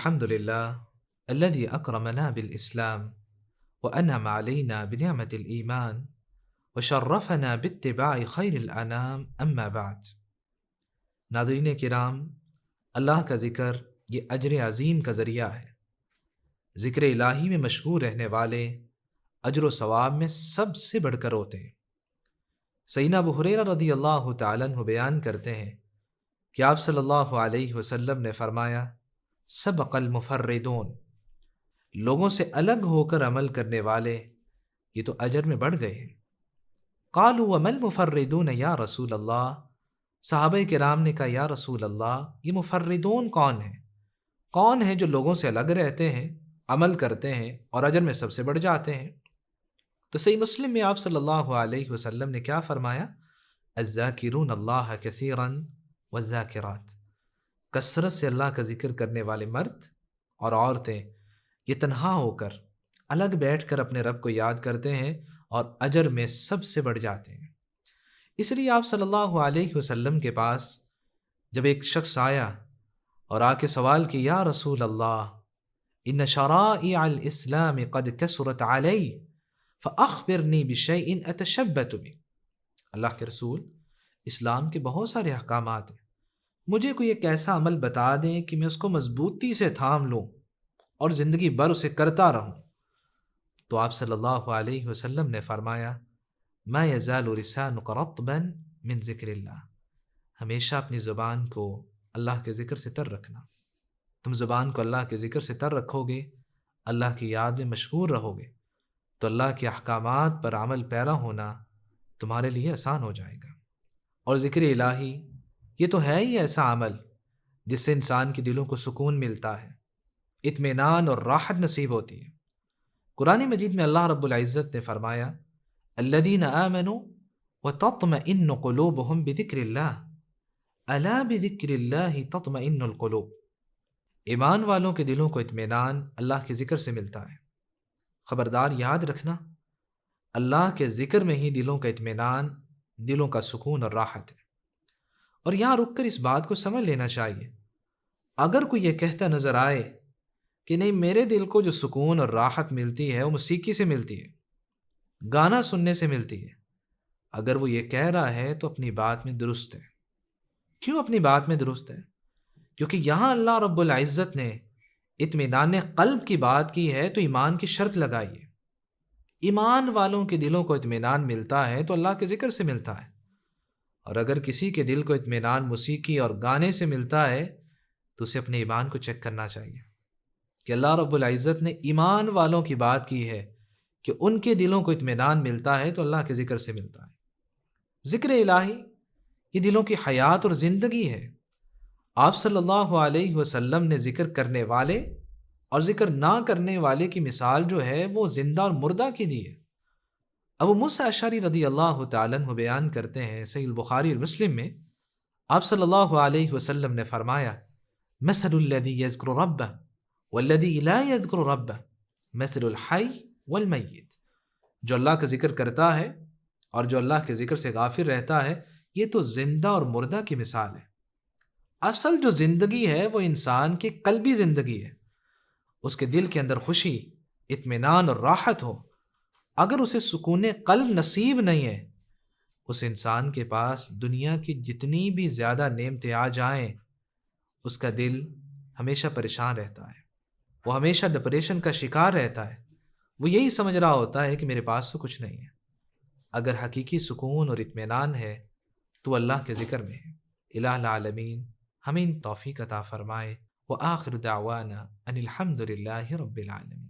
الحمد لله الذي أكرمنا بالإسلام وأنعم علينا بنعمة الإيمان وشرفنا باتباع خیر الانام اما بعد۔ ناظرین کرام، اللہ کا ذکر یہ اجر عظیم کا ذریعہ ہے۔ ذکر الہی میں مشغول رہنے والے اجر و ثواب میں سب سے بڑھ کر ہوتے ہیں۔ سیدنا ابو ہریرہ رضی اللہ تعالیٰ عنہ بیان کرتے ہیں کہ آپ صلی اللہ علیہ وسلم نے فرمایا، سبق المفردون، لوگوں سے الگ ہو کر عمل کرنے والے یہ تو اجر میں بڑھ گئے ہیں۔ قالوا وما المفردون یا رسول اللہ، صحابہ کرام نے کہا یا رسول اللہ یہ مفردون کون ہیں جو لوگوں سے الگ رہتے ہیں، عمل کرتے ہیں اور اجر میں سب سے بڑھ جاتے ہیں؟ تو صحیح مسلم میں آپ صلی اللہ علیہ وسلم نے کیا فرمایا؟ الذاکرون اللہ کثیرا والذاکرات، کثرت سے اللہ کا ذکر کرنے والے مرد اور عورتیں یہ تنہا ہو کر الگ بیٹھ کر اپنے رب کو یاد کرتے ہیں اور اجر میں سب سے بڑھ جاتے ہیں۔ اس لیے آپ صلی اللہ علیہ وسلم کے پاس جب ایک شخص آیا اور آ کے سوال کی، یا رسول اللہ ان شرائع الاسلام قد کثرت علی فاخبرنی بشیء اتشبت بہ، اللہ کے رسول اسلام کے بہت سارے احکامات ہیں، مجھے کوئی ایک ایسا عمل بتا دیں کہ میں اس کو مضبوطی سے تھام لوں اور زندگی بھر اسے کرتا رہوں۔ تو آپ صلی اللہ علیہ وسلم نے فرمایا، ما یزال لسانک رطبا من ذکر اللہ، ہمیشہ اپنی زبان کو اللہ کے ذکر سے تر رکھنا۔ تم زبان کو اللہ کے ذکر سے تر رکھو گے، اللہ کی یاد میں مشغول رہو گے، تو اللہ کے احکامات پر عمل پیرا ہونا تمہارے لیے آسان ہو جائے گا۔ اور ذکر الہی یہ تو ہے ہی ایسا عمل جس سے انسان کے دلوں کو سکون ملتا ہے، اطمینان اور راحت نصیب ہوتی ہے۔ قرآن مجید میں اللہ رب العزت نے فرمایا، الذین آمنوا وتطمئن قلوبهم بذکر اللہ الا بذکر اللہ تطمئن القلوب، ایمان والوں کے دلوں کو اطمینان اللہ کے ذکر سے ملتا ہے۔ خبردار یاد رکھنا، اللہ کے ذکر میں ہی دلوں کا اطمینان، دلوں کا سکون اور راحت ہے۔ اور یہاں رک کر اس بات کو سمجھ لینا چاہیے، اگر کوئی یہ کہتا نظر آئے کہ نہیں میرے دل کو جو سکون اور راحت ملتی ہے وہ موسیقی سے ملتی ہے، گانا سننے سے ملتی ہے، اگر وہ یہ کہہ رہا ہے تو اپنی بات میں درست ہے۔ کیوں اپنی بات میں درست ہے؟ کیونکہ یہاں اللہ رب العزت نے اطمینان قلب کی بات کی ہے تو ایمان کی شرط لگائی ہے۔ ایمان والوں کے دلوں کو اطمینان ملتا ہے تو اللہ کے ذکر سے ملتا ہے، اور اگر کسی کے دل کو اطمینان موسیقی اور گانے سے ملتا ہے تو اسے اپنے ایمان کو چیک کرنا چاہیے کہ اللہ رب العزت نے ایمان والوں کی بات کی ہے کہ ان کے دلوں کو اطمینان ملتا ہے تو اللہ کے ذکر سے ملتا ہے۔ ذکر الہی یہ دلوں کی حیات اور زندگی ہے۔ آپ صلی اللہ علیہ وسلم نے ذکر کرنے والے اور ذکر نہ کرنے والے کی مثال جو ہے وہ زندہ اور مردہ کی دی ہے۔ ابو موسیٰ اشعری رضی اللہ تعالیٰ عنہ بیان کرتے ہیں صحیح البخاری اور مسلم میں، آپ صلی اللہ علیہ وسلم نے فرمایا، مثل الذی یذکر ربہ والذی لا یذکر ربہ مثل الحی والمیت، جو اللہ کا ذکر کرتا ہے اور جو اللہ کے ذکر سے غافل رہتا ہے یہ تو زندہ اور مردہ کی مثال ہے۔ اصل جو زندگی ہے وہ انسان کی قلبی زندگی ہے، اس کے دل کے اندر خوشی، اطمینان اور راحت ہو۔ اگر اسے سکون قلب نصیب نہیں ہے، اس انسان کے پاس دنیا کی جتنی بھی زیادہ نعمتیں آ جائیں اس کا دل ہمیشہ پریشان رہتا ہے، وہ ہمیشہ ڈپریشن کا شکار رہتا ہے، وہ یہی سمجھ رہا ہوتا ہے کہ میرے پاس تو کچھ نہیں ہے۔ اگر حقیقی سکون اور اطمینان ہے تو اللہ کے ذکر میں ہے۔ الہ العالمین ہمیں توفیق عطا فرمائے۔ وآخر دعوانا ان الحمد للہ رب العالمین۔